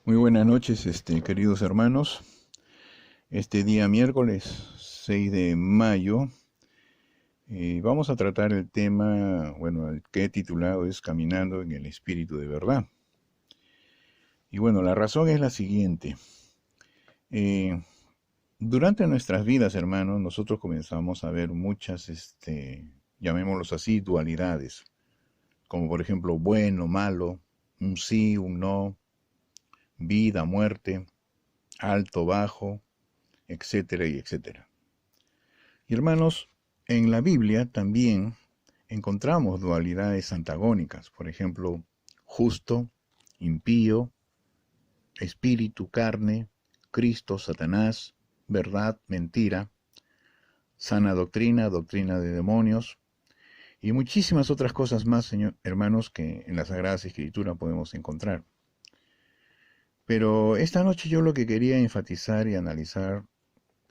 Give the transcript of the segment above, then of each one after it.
Muy buenas noches, queridos hermanos. Este día miércoles 6 de mayo vamos a tratar el tema, bueno, el que he titulado es Caminando en el Espíritu de Verdad. Y bueno, la razón es la siguiente. Eh, Durante nuestras vidas, hermanos, nosotros comenzamos a ver muchas, llamémoslos así, dualidades, como por ejemplo bueno, malo, un sí, un no, vida, muerte, alto, bajo, etcétera y etcétera. Y hermanos, en la Biblia también encontramos dualidades antagónicas, por ejemplo, justo, impío, espíritu, carne, Cristo, Satanás, verdad, mentira, sana doctrina, doctrina de demonios y muchísimas otras cosas más, hermanos, que en las Sagradas Escrituras podemos encontrar. Pero esta noche yo lo que quería enfatizar y analizar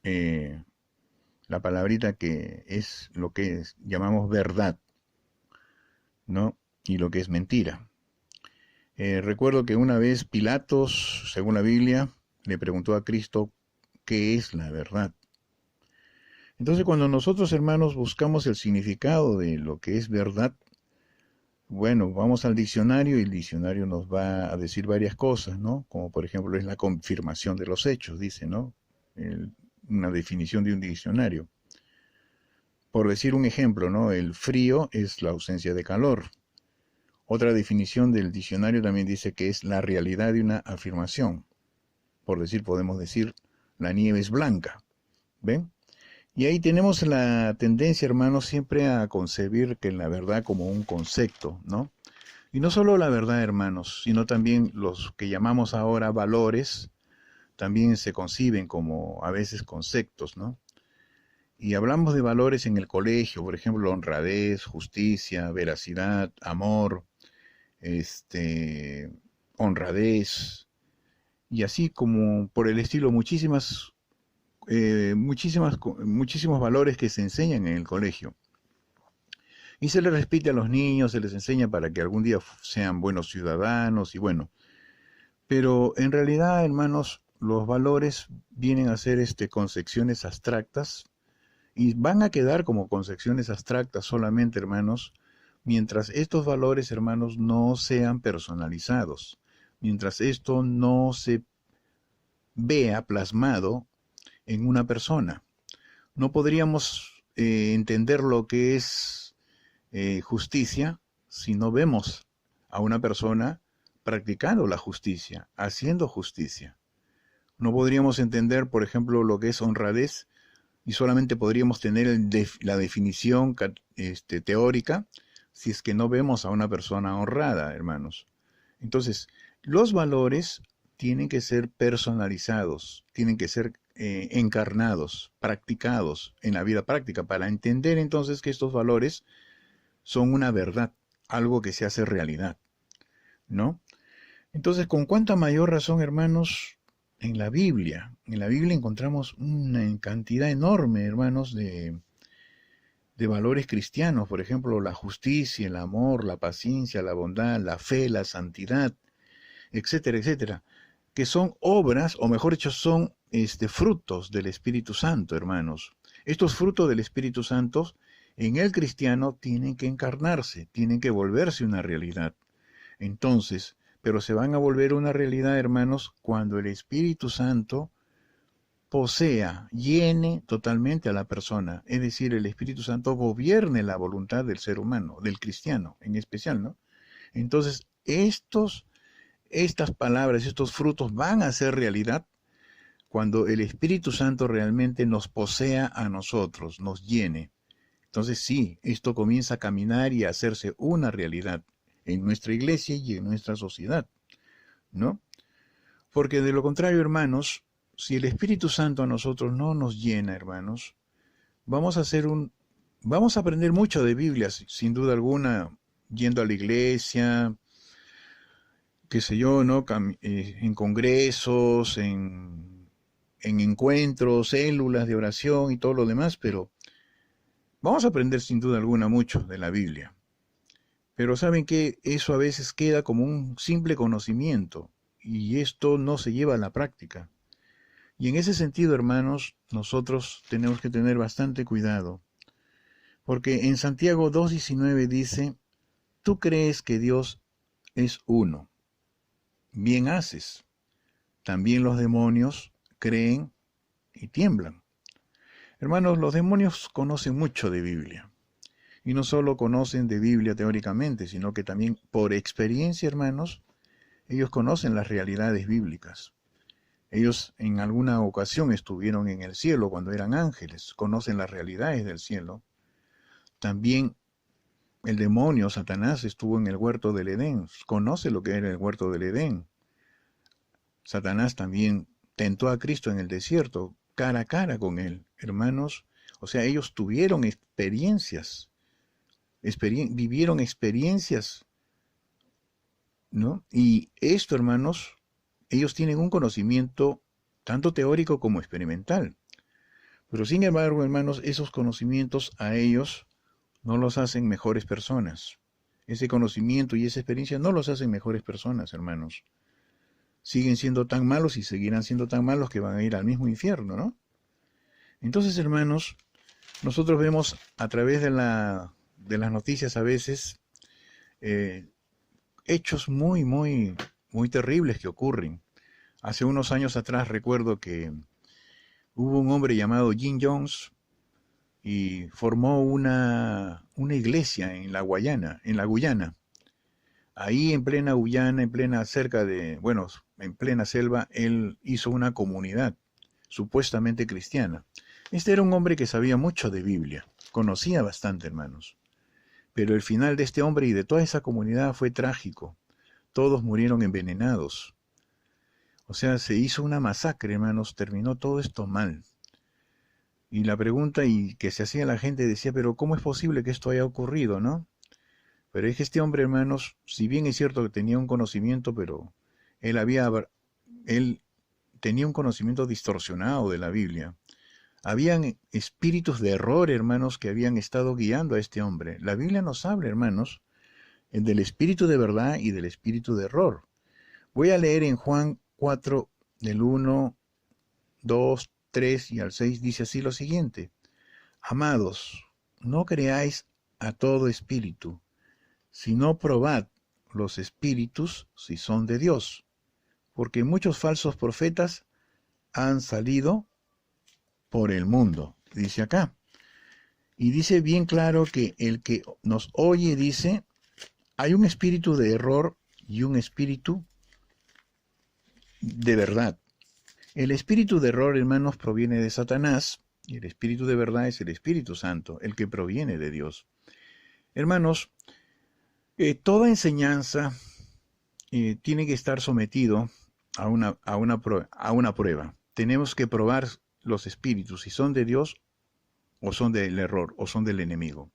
la palabrita que es lo que llamamos verdad, ¿no? Y lo que es mentira. Recuerdo que una vez Pilatos, según la Biblia, le preguntó a Cristo qué es la verdad. Entonces, cuando nosotros, hermanos, buscamos el significado de lo que es verdad, bueno, vamos al diccionario y el diccionario nos va a decir varias cosas, ¿no? Como por ejemplo es la confirmación de los hechos, dice, ¿no? Una definición de un diccionario. Por decir un ejemplo, ¿no? El frío es la ausencia de calor. Otra definición del diccionario también dice que es la realidad de una afirmación. Por decir, podemos decir, la nieve es blanca. ¿Ven? Y ahí tenemos la tendencia, hermanos, siempre a concebir que la verdad como un concepto, ¿no? Y no solo la verdad, hermanos, sino también los que llamamos ahora valores, también se conciben como a veces conceptos, ¿no? Y hablamos de valores en el colegio, por ejemplo, honradez, justicia, veracidad, amor, este, honradez, y así como por el estilo muchísimos valores que se enseñan en el colegio. Y se les repite a los niños, se les enseña para que algún día sean buenos ciudadanos y bueno. Pero en realidad, hermanos, los valores vienen a ser concepciones abstractas y van a quedar como concepciones abstractas solamente, hermanos, mientras estos valores, hermanos, no sean personalizados, mientras esto no se vea plasmado en una persona. No podríamos entender lo que es justicia si no vemos a una persona practicando la justicia, haciendo justicia. No podríamos entender, por ejemplo, lo que es honradez y solamente podríamos tener la definición teórica si es que no vemos a una persona honrada, hermanos. Entonces, los valores tienen que ser personalizados, tienen que ser encarnados, practicados en la vida práctica, para entender entonces que estos valores son una verdad, algo que se hace realidad, ¿no? Entonces, con cuánta mayor razón, hermanos, en la Biblia encontramos una cantidad enorme, hermanos, de valores cristianos, por ejemplo, la justicia, el amor, la paciencia, la bondad, la fe, la santidad, etcétera, etcétera, que son obras, o mejor dicho, son frutos del Espíritu Santo, hermanos. Estos frutos del Espíritu Santo en el cristiano tienen que encarnarse, tienen que volverse una realidad. Entonces, pero se van a volver una realidad, hermanos, cuando el Espíritu Santo posea, llene totalmente a la persona, es decir, el Espíritu Santo gobierne la voluntad del ser humano, del cristiano en especial, ¿no? Entonces, estas palabras, estos frutos van a ser realidad cuando el Espíritu Santo realmente nos posea a nosotros, nos llene. Entonces sí, esto comienza a caminar y a hacerse una realidad en nuestra iglesia y en nuestra sociedad, ¿no? Porque de lo contrario, hermanos, si el Espíritu Santo a nosotros no nos llena, hermanos, vamos a hacer vamos a aprender mucho de Biblia, sin duda alguna, yendo a la iglesia, qué sé yo, ¿no? En congresos, en encuentros, células de oración y todo lo demás, pero vamos a aprender sin duda alguna mucho de la Biblia. Pero saben que eso a veces queda como un simple conocimiento y esto no se lleva a la práctica. Y en ese sentido, hermanos, nosotros tenemos que tener bastante cuidado, porque en Santiago 2:19 dice, tú crees que Dios es uno, bien haces. También los demonios creen y tiemblan. Hermanos, los demonios conocen mucho de Biblia. Y no solo conocen de Biblia teóricamente, sino que también por experiencia, hermanos, ellos conocen las realidades bíblicas. Ellos en alguna ocasión estuvieron en el cielo cuando eran ángeles, conocen las realidades del cielo. También el demonio, Satanás, estuvo en el huerto del Edén, conoce lo que era el huerto del Edén. Satanás también tentó a Cristo en el desierto, cara a cara con él, hermanos. O sea, ellos tuvieron experiencias, vivieron experiencias, ¿no? Y esto, hermanos, ellos tienen un conocimiento tanto teórico como experimental. Pero sin embargo, hermanos, esos conocimientos a ellos no los hacen mejores personas. Ese conocimiento y esa experiencia no los hacen mejores personas, hermanos. Siguen siendo tan malos y seguirán siendo tan malos que van a ir al mismo infierno, ¿no? Entonces, hermanos, nosotros vemos a través de las noticias a veces hechos muy terribles que ocurren. Hace unos años atrás recuerdo que hubo un hombre llamado Jim Jones y formó una iglesia en la Guyana. Ahí en plena Guyana, en plena selva, él hizo una comunidad supuestamente cristiana. Este era un hombre que sabía mucho de Biblia, conocía bastante, hermanos. Pero el final de este hombre y de toda esa comunidad fue trágico. Todos murieron envenenados. O sea, se hizo una masacre, hermanos, terminó todo esto mal. Y la pregunta que se hacía la gente decía, pero ¿cómo es posible que esto haya ocurrido, no? Pero es que este hombre, hermanos, si bien es cierto que tenía un conocimiento, pero él tenía un conocimiento distorsionado de la Biblia. Habían espíritus de error, hermanos, que habían estado guiando a este hombre. La Biblia nos habla, hermanos, del espíritu de verdad y del espíritu de error. Voy a leer en Juan 4, del 1, 2, 3 y al 6, dice así lo siguiente. Amados, no creáis a todo espíritu, sino probad los espíritus si son de Dios, porque muchos falsos profetas han salido por el mundo, dice acá. Y dice bien claro que el que nos oye dice, hay un espíritu de error y un espíritu de verdad. El espíritu de error, hermanos, proviene de Satanás, y el espíritu de verdad es el Espíritu Santo, el que proviene de Dios. Hermanos, toda enseñanza tiene que estar sometido a una prueba. Tenemos que probar los espíritus, si son de Dios o son del error o son del enemigo.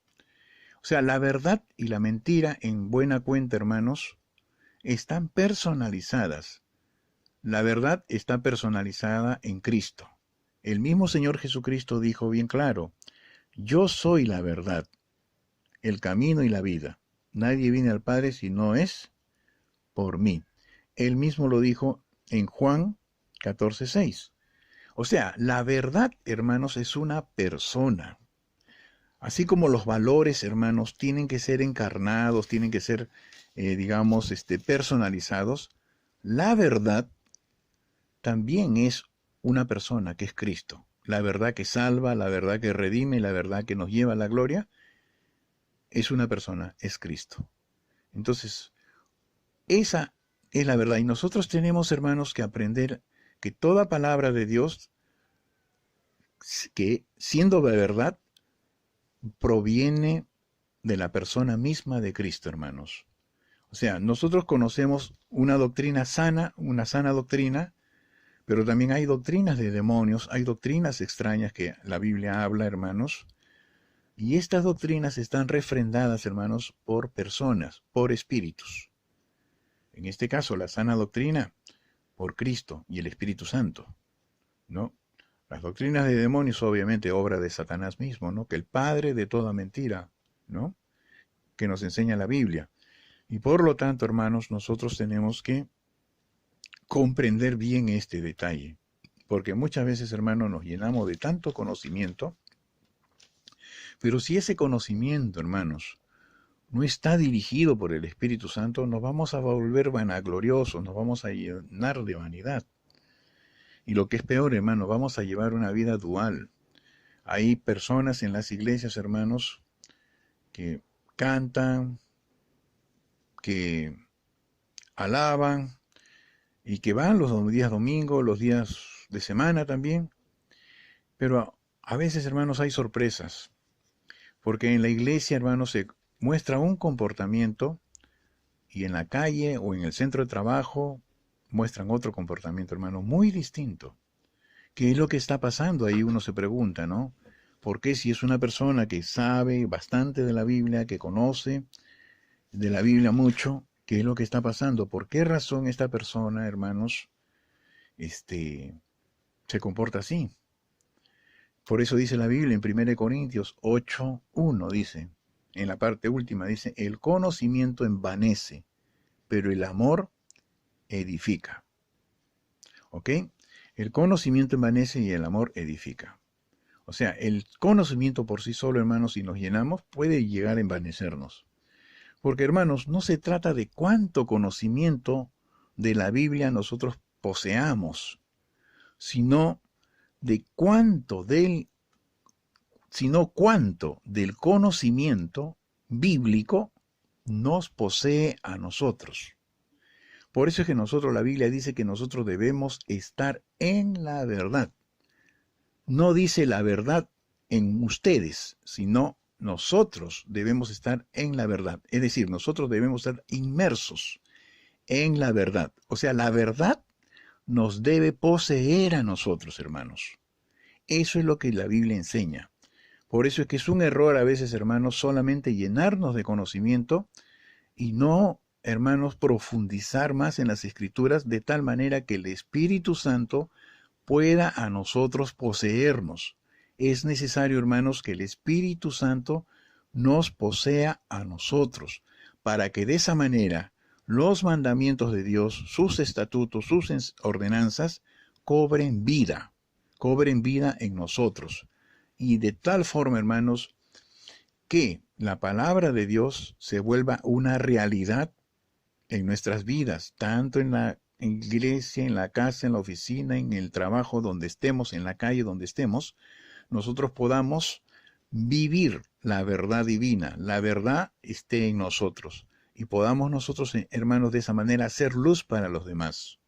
O sea, la verdad y la mentira, en buena cuenta, hermanos, están personalizadas. La verdad está personalizada en Cristo. El mismo Señor Jesucristo dijo bien claro, yo soy la verdad, el camino y la vida. Nadie viene al Padre si no es por mí. Él mismo lo dijo en Juan 14:6. O sea, la verdad, hermanos, es una persona. Así como los valores, hermanos, tienen que ser encarnados, tienen que ser, personalizados, la verdad también es una persona que es Cristo. La verdad que salva, la verdad que redime, la verdad que nos lleva a la gloria, es una persona, es Cristo. Entonces, esa es la verdad. Y nosotros tenemos, hermanos, que aprender que toda palabra de Dios, que siendo de verdad, proviene de la persona misma de Cristo, hermanos. O sea, nosotros conocemos una doctrina sana, una sana doctrina, pero también hay doctrinas de demonios, hay doctrinas extrañas que la Biblia habla, hermanos, y estas doctrinas están refrendadas, hermanos, por personas, por espíritus. En este caso, la sana doctrina, por Cristo y el Espíritu Santo, ¿no? Las doctrinas de demonios, obviamente, obra de Satanás mismo, ¿no? Que el padre de toda mentira, ¿no? Que nos enseña la Biblia. Y por lo tanto, hermanos, nosotros tenemos que comprender bien este detalle. Porque muchas veces, hermanos, nos llenamos de tanto conocimiento, pero si ese conocimiento, hermanos, no está dirigido por el Espíritu Santo, nos vamos a volver vanagloriosos, nos vamos a llenar de vanidad. Y lo que es peor, hermanos, vamos a llevar una vida dual. Hay personas en las iglesias, hermanos, que cantan, que alaban y que van los días domingos, los días de semana también. Pero a veces, hermanos, hay sorpresas. Porque en la iglesia, hermanos, se muestra un comportamiento y en la calle o en el centro de trabajo muestran otro comportamiento, hermano, muy distinto. ¿Qué es lo que está pasando? Ahí uno se pregunta, ¿no? ¿Por qué si es una persona que sabe bastante de la Biblia, que conoce de la Biblia mucho, qué es lo que está pasando? ¿Por qué razón esta persona, hermanos, se comporta así? Por eso dice la Biblia en 1 Corintios 8:1, dice, en la parte última, dice, el conocimiento envanece, pero el amor edifica. ¿Ok? El conocimiento envanece y el amor edifica. O sea, el conocimiento por sí solo, hermanos, si nos llenamos, puede llegar a envanecernos. Porque, hermanos, no se trata de cuánto conocimiento de la Biblia nosotros poseamos, sino de cuánto del conocimiento bíblico nos posee a nosotros. Por eso es que nosotros, la Biblia dice que nosotros debemos estar en la verdad. No dice la verdad en ustedes, sino nosotros debemos estar en la verdad. Es decir, nosotros debemos estar inmersos en la verdad. O sea, la verdad nos debe poseer a nosotros, hermanos. Eso es lo que la Biblia enseña. Por eso es que es un error a veces, hermanos, solamente llenarnos de conocimiento y no, hermanos, profundizar más en las Escrituras de tal manera que el Espíritu Santo pueda a nosotros poseernos. Es necesario, hermanos, que el Espíritu Santo nos posea a nosotros, para que de esa manera los mandamientos de Dios, sus estatutos, sus ordenanzas, cobren vida en nosotros. Y de tal forma, hermanos, que la palabra de Dios se vuelva una realidad en nuestras vidas, tanto en la iglesia, en la casa, en la oficina, en el trabajo donde estemos, en la calle donde estemos, nosotros podamos vivir la verdad divina, la verdad esté en nosotros y podamos nosotros, hermanos, de esa manera hacer luz para los demás.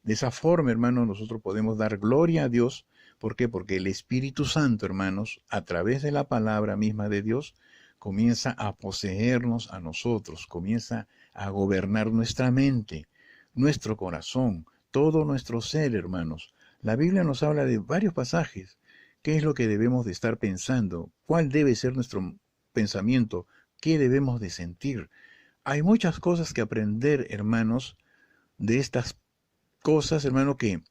De esa forma, hermanos, nosotros podemos dar gloria a Dios. ¿Por qué? Porque el Espíritu Santo, hermanos, a través de la palabra misma de Dios, comienza a poseernos a nosotros, comienza a gobernar nuestra mente, nuestro corazón, todo nuestro ser, hermanos. La Biblia nos habla de varios pasajes. ¿Qué es lo que debemos de estar pensando? ¿Cuál debe ser nuestro pensamiento? ¿Qué debemos de sentir? Hay muchas cosas que aprender, hermanos, de estas cosas, hermano, que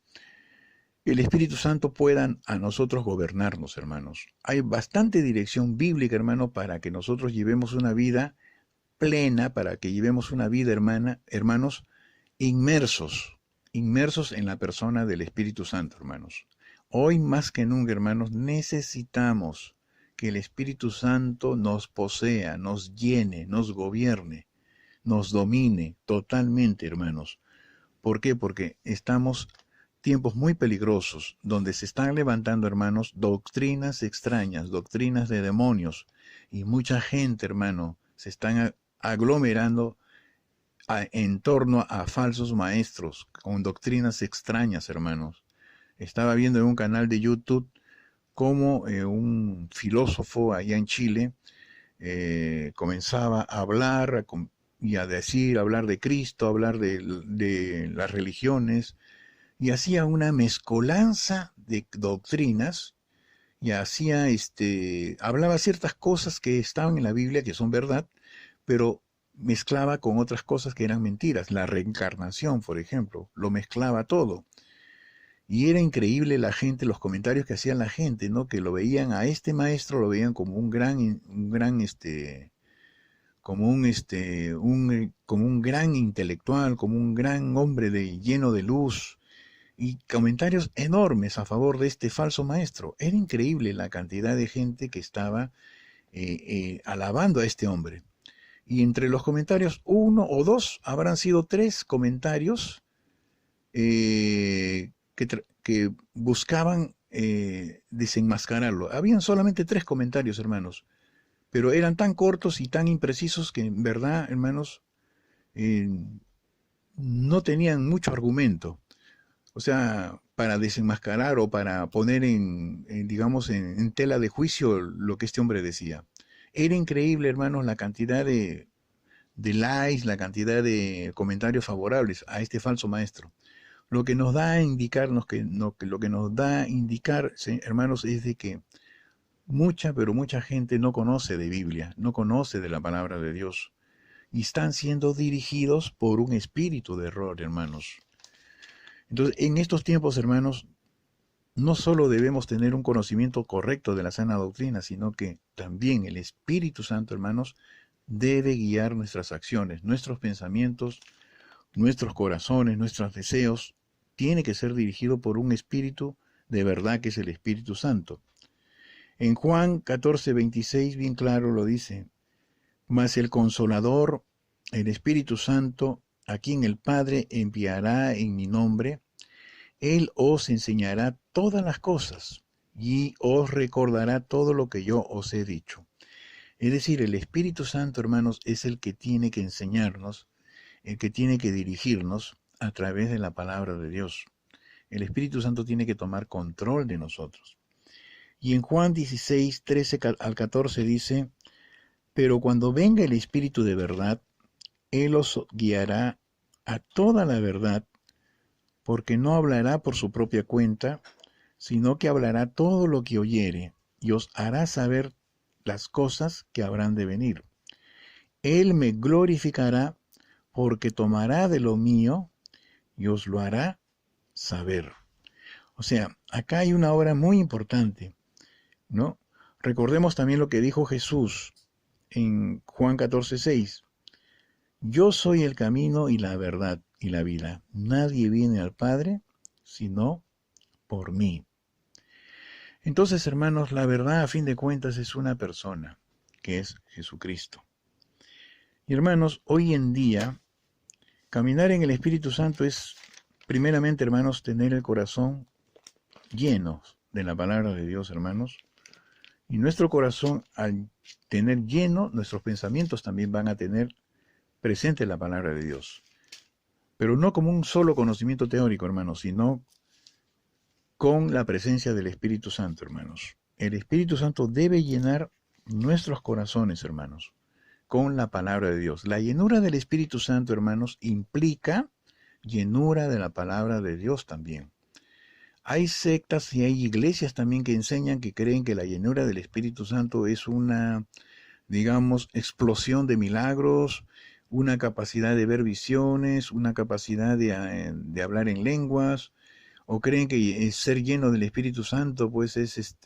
el Espíritu Santo pueda a nosotros gobernarnos, hermanos. Hay bastante dirección bíblica, hermano, para que nosotros llevemos una vida plena, para que llevemos una vida, hermanos, inmersos en la persona del Espíritu Santo, hermanos. Hoy más que nunca, hermanos, necesitamos que el Espíritu Santo nos posea, nos llene, nos gobierne, nos domine totalmente, hermanos. ¿Por qué? Porque estamos tiempos muy peligrosos, donde se están levantando, hermanos, doctrinas extrañas, doctrinas de demonios, y mucha gente, hermano, se están aglomerando en torno a falsos maestros, con doctrinas extrañas, hermanos. Estaba viendo en un canal de YouTube cómo un filósofo allá en Chile comenzaba a hablar y a decir, hablar de Cristo, hablar de las religiones, y hacía una mezcolanza de doctrinas y hablaba ciertas cosas que estaban en la Biblia, que son verdad, pero mezclaba con otras cosas que eran mentiras. La reencarnación, por ejemplo, lo mezclaba todo. Y era increíble la gente, los comentarios que hacían la gente, ¿no? Que lo veían a este maestro, lo veían como un gran como un gran intelectual, como un gran hombre lleno de luz, y comentarios enormes a favor de este falso maestro. Era increíble la cantidad de gente que estaba alabando a este hombre. Y entre los comentarios, uno o dos, habrán sido tres comentarios que buscaban desenmascararlo. Habían solamente tres comentarios, hermanos, pero eran tan cortos y tan imprecisos que en verdad, hermanos, eh, no tenían mucho argumento. O sea, para desenmascarar o para poner digamos, en tela de juicio lo que este hombre decía. Era increíble, hermanos, la cantidad de likes, la cantidad de comentarios favorables a este falso maestro. Lo que nos da a indicarnos lo que nos da a indicar, sí, hermanos, es de que pero mucha gente no conoce de Biblia, no conoce de la palabra de Dios y están siendo dirigidos por un espíritu de error, hermanos. Entonces, en estos tiempos, hermanos, no solo debemos tener un conocimiento correcto de la sana doctrina, sino que también el Espíritu Santo, hermanos, debe guiar nuestras acciones, nuestros pensamientos, nuestros corazones, nuestros deseos. Tiene que ser dirigido por un espíritu de verdad, que es el Espíritu Santo. En Juan 14:26 bien claro lo dice: mas el Consolador, el Espíritu Santo, a quien el Padre enviará en mi nombre, Él os enseñará todas las cosas y os recordará todo lo que yo os he dicho. Es decir, el Espíritu Santo, hermanos, es el que tiene que enseñarnos, el que tiene que dirigirnos a través de la palabra de Dios. El Espíritu Santo tiene que tomar control de nosotros. Y en Juan 16:13 al 14 dice: pero cuando venga el Espíritu de verdad, Él os guiará a toda la verdad, porque no hablará por su propia cuenta, sino que hablará todo lo que oyere, y os hará saber las cosas que habrán de venir. Él me glorificará, porque tomará de lo mío y os lo hará saber. O sea, acá hay una obra muy importante, ¿no? Recordemos también lo que dijo Jesús en Juan 14:6. Yo soy el camino y la verdad y la vida. Nadie viene al Padre sino por mí. Entonces, hermanos, la verdad a fin de cuentas es una persona, que es Jesucristo. Y hermanos, hoy en día, caminar en el Espíritu Santo es, primeramente, hermanos, tener el corazón lleno de la palabra de Dios, hermanos. Y nuestro corazón, al tener lleno, nuestros pensamientos también van a tener presente la palabra de Dios. Pero no como un solo conocimiento teórico, hermanos, sino con la presencia del Espíritu Santo, hermanos. El Espíritu Santo debe llenar nuestros corazones, hermanos, con la palabra de Dios. La llenura del Espíritu Santo, hermanos, implica llenura de la palabra de Dios también. Hay sectas y hay iglesias también que enseñan, que creen que la llenura del Espíritu Santo es una, digamos, explosión de milagros, una capacidad de ver visiones, una capacidad de hablar en lenguas, o creen que ser lleno del Espíritu Santo pues es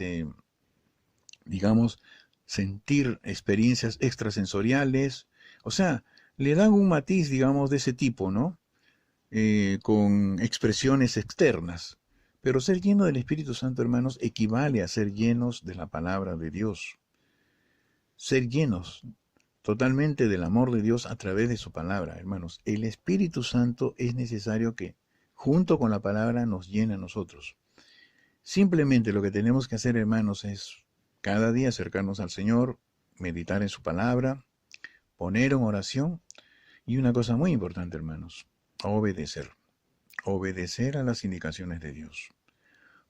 digamos, sentir experiencias extrasensoriales. O sea, le dan un matiz, digamos, de ese tipo, ¿no? Con expresiones externas. Pero ser lleno del Espíritu Santo, hermanos, equivale a ser llenos de la palabra de Dios. Ser llenos totalmente del amor de Dios a través de su palabra, hermanos. El Espíritu Santo es necesario que, junto con la palabra, nos llene a nosotros. Simplemente lo que tenemos que hacer, hermanos, es cada día acercarnos al Señor, meditar en su palabra, poner en oración y una cosa muy importante, hermanos, obedecer. Obedecer a las indicaciones de Dios.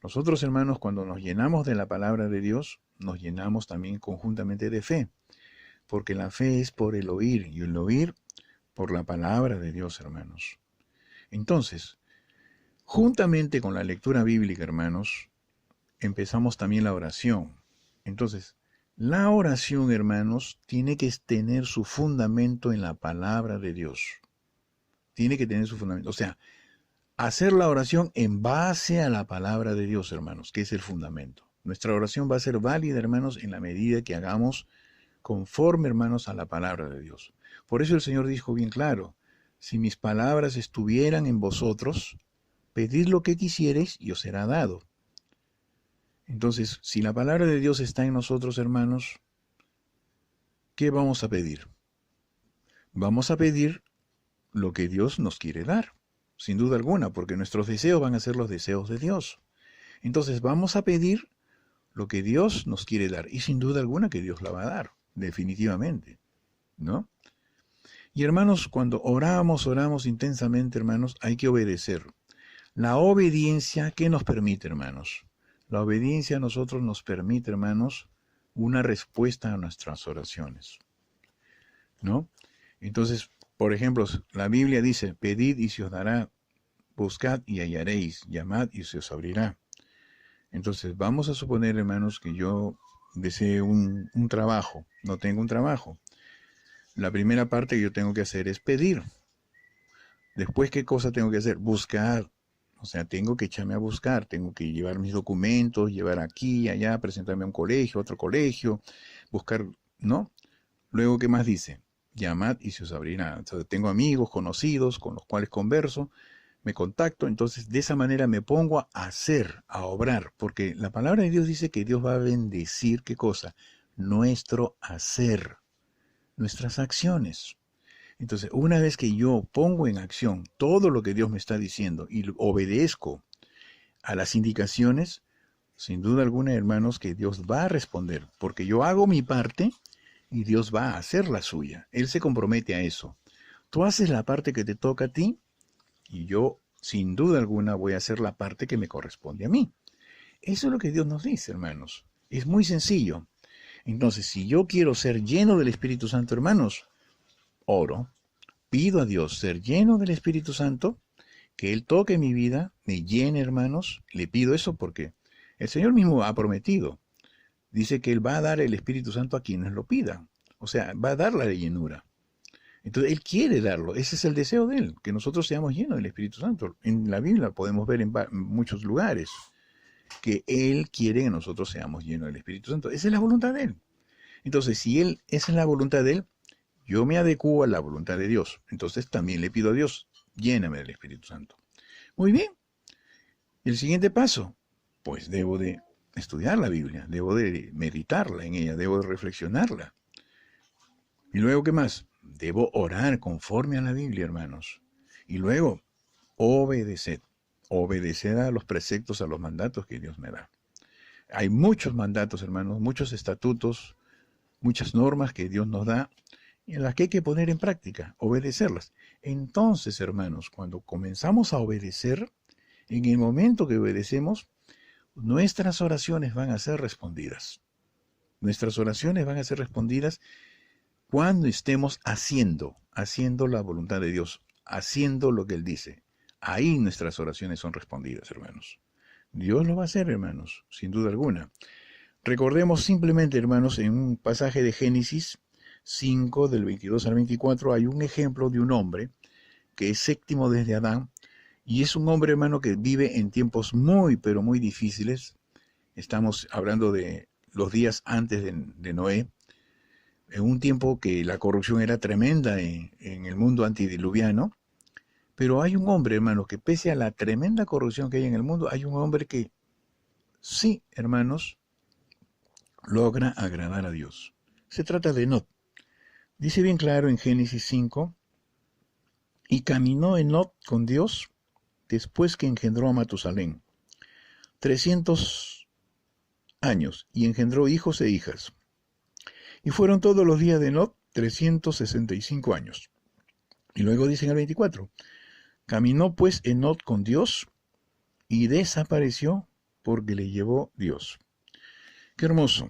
Nosotros, hermanos, cuando nos llenamos de la palabra de Dios, nos llenamos también conjuntamente de fe, porque la fe es por el oír y el oír por la palabra de Dios, hermanos. Entonces, juntamente con la lectura bíblica, hermanos, empezamos también la oración. Entonces, la oración, hermanos, tiene que tener su fundamento en la palabra de Dios. Tiene que tener su fundamento. O sea, hacer la oración en base a la palabra de Dios, hermanos, que es el fundamento. Nuestra oración va a ser válida, hermanos, en la medida que hagamos conforme, hermanos, a la palabra de Dios. Por eso el Señor dijo bien claro, si mis palabras estuvieran en vosotros, pedid lo que quisiereis y os será dado. Entonces, si la palabra de Dios está en nosotros, hermanos, ¿qué vamos a pedir? Vamos a pedir lo que Dios nos quiere dar, sin duda alguna, porque nuestros deseos van a ser los deseos de Dios. Entonces vamos a pedir lo que Dios nos quiere dar, y sin duda alguna que Dios la va a dar, definitivamente, ¿no? Y hermanos, cuando oramos intensamente, hermanos, hay que obedecer. La obediencia, ¿qué nos permite, hermanos? La obediencia a nosotros nos permite, hermanos, una respuesta a nuestras oraciones, ¿no? Entonces, por ejemplo, la Biblia dice, pedid y se os dará, buscad y hallaréis, llamad y se os abrirá. Entonces, vamos a suponer, hermanos, que yo desee un trabajo, no tengo un trabajo. La primera parte que yo tengo que hacer es pedir. Después, ¿qué cosa tengo que hacer? Buscar. O sea, tengo que echarme a buscar, tengo que llevar mis documentos, llevar aquí, allá, presentarme a un colegio, otro colegio, buscar, ¿no? Luego, ¿qué más dice? Llamad y se os abrirá. Entonces, tengo amigos, conocidos, con los cuales converso, me contacto, entonces de esa manera me pongo a hacer, a obrar, porque la palabra de Dios dice que Dios va a bendecir, ¿qué cosa? Nuestro hacer, nuestras acciones. Entonces, una vez que yo pongo en acción todo lo que Dios me está diciendo y obedezco a las indicaciones, sin duda alguna, hermanos, que Dios va a responder, porque yo hago mi parte y Dios va a hacer la suya. Él se compromete a eso. Tú haces la parte que te toca a ti y yo, sin duda alguna, voy a hacer la parte que me corresponde a mí. Eso es lo que Dios nos dice, hermanos. Es muy sencillo. Entonces, si yo quiero ser lleno del Espíritu Santo, hermanos, oro, pido a Dios ser lleno del Espíritu Santo, que Él toque mi vida, me llene, hermanos. Le pido eso porque el Señor mismo ha prometido. Dice que Él va a dar el Espíritu Santo a quienes lo pidan. O sea, va a dar la llenura. Entonces, Él quiere darlo. Ese es el deseo de Él, que nosotros seamos llenos del Espíritu Santo. En la Biblia podemos ver en muchos lugares que Él quiere que nosotros seamos llenos del Espíritu Santo. Esa es la voluntad de Él. Entonces, si esa es la voluntad de Él, yo me adecuo a la voluntad de Dios. Entonces, también le pido a Dios, lléname del Espíritu Santo. Muy bien. El siguiente paso, pues debo de estudiar la Biblia, debo de meditarla en ella, debo de reflexionarla. Y luego, ¿qué más? Debo orar conforme a la Biblia, hermanos. Y luego, obedecer. Obedecer a los preceptos, a los mandatos que Dios me da. Hay muchos mandatos, hermanos, muchos estatutos, muchas normas que Dios nos da, en las que hay que poner en práctica, obedecerlas. Entonces, hermanos, cuando comenzamos a obedecer, en el momento que obedecemos, nuestras oraciones van a ser respondidas. Nuestras oraciones van a ser respondidas cuando estemos haciendo la voluntad de Dios, haciendo lo que Él dice. Ahí nuestras oraciones son respondidas, hermanos. Dios lo va a hacer, hermanos, sin duda alguna. Recordemos simplemente, hermanos, en un pasaje de Génesis 5, del 22 al 24, hay un ejemplo de un hombre que es séptimo desde Adán, y es un hombre, hermano, que vive en tiempos muy, pero muy difíciles. Estamos hablando de los días antes de Noé, en un tiempo que la corrupción era tremenda en el mundo antidiluviano, pero hay un hombre, hermano, que pese a la tremenda corrupción que hay en el mundo, hay un hombre que sí, hermanos, logra agradar a Dios. Se trata de Enoc. Dice bien claro en Génesis 5, y caminó Enoc con Dios después que engendró a Matusalén 300 años, y engendró hijos e hijas. Y fueron todos los días de Enoc 365 años. Y luego dice en el 24, caminó pues Enoc con Dios y desapareció porque le llevó Dios. Qué hermoso.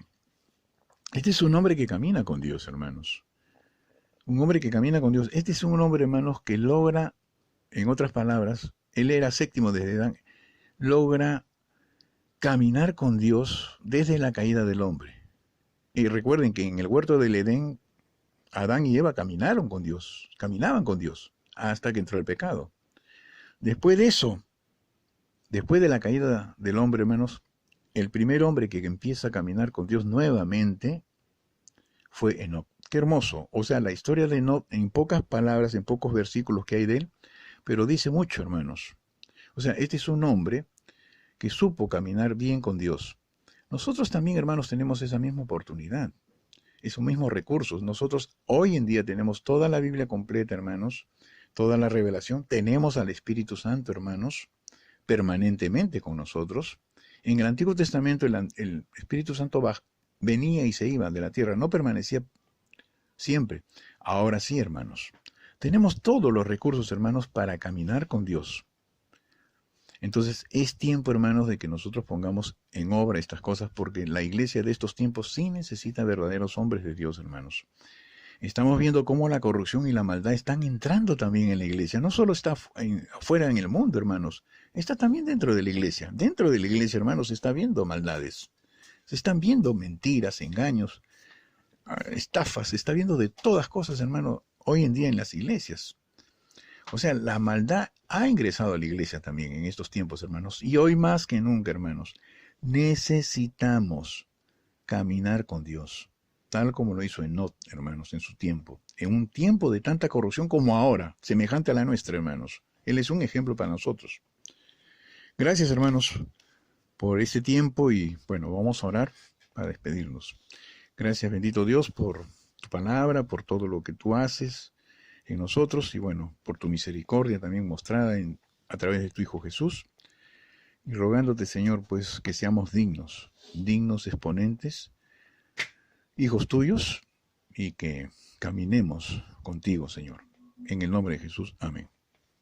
Este es un hombre que camina con Dios, hermanos. Un hombre que camina con Dios. Este es un hombre, hermanos, que logra, en otras palabras, él era séptimo desde Adán, logra caminar con Dios desde la caída del hombre. Y recuerden que en el huerto del Edén, Adán y Eva caminaron con Dios, caminaban con Dios, hasta que entró el pecado. Después de eso, después de la caída del hombre, hermanos, el primer hombre que empieza a caminar con Dios nuevamente fue Enoc. Qué hermoso. O sea, la historia de Enoc, en pocas palabras, en pocos versículos que hay de él, pero dice mucho, hermanos. O sea, este es un hombre que supo caminar bien con Dios. Nosotros también, hermanos, tenemos esa misma oportunidad, esos mismos recursos. Nosotros hoy en día tenemos toda la Biblia completa, hermanos, toda la revelación. Tenemos al Espíritu Santo, hermanos, permanentemente con nosotros. En el Antiguo Testamento el Espíritu Santo venía y se iba de la tierra, no permanecía siempre. Ahora sí, hermanos. Tenemos todos los recursos, hermanos, para caminar con Dios. Entonces es tiempo, hermanos, de que nosotros pongamos en obra estas cosas, porque la iglesia de estos tiempos sí necesita verdaderos hombres de Dios, hermanos. Estamos viendo cómo la corrupción y la maldad están entrando también en la iglesia. No solo está afuera en el mundo, hermanos, está también dentro de la iglesia. Dentro de la iglesia, hermanos, se está viendo maldades. Se están viendo mentiras, engaños, estafas, se está viendo de todas cosas, hermano, hoy en día en las iglesias. O sea, la maldad ha ingresado a la iglesia también en estos tiempos, hermanos. Y hoy más que nunca, hermanos, necesitamos caminar con Dios, tal como lo hizo Enoc, hermanos, en su tiempo. En un tiempo de tanta corrupción como ahora, semejante a la nuestra, hermanos. Él es un ejemplo para nosotros. Gracias, hermanos, por este tiempo y, bueno, vamos a orar para despedirnos. Gracias, bendito Dios, por tu palabra, por todo lo que tú haces en nosotros y bueno, por tu misericordia también mostrada a través de tu Hijo Jesús. Y rogándote, Señor, pues que seamos dignos exponentes, hijos tuyos, y que caminemos contigo, Señor. En el nombre de Jesús, amén.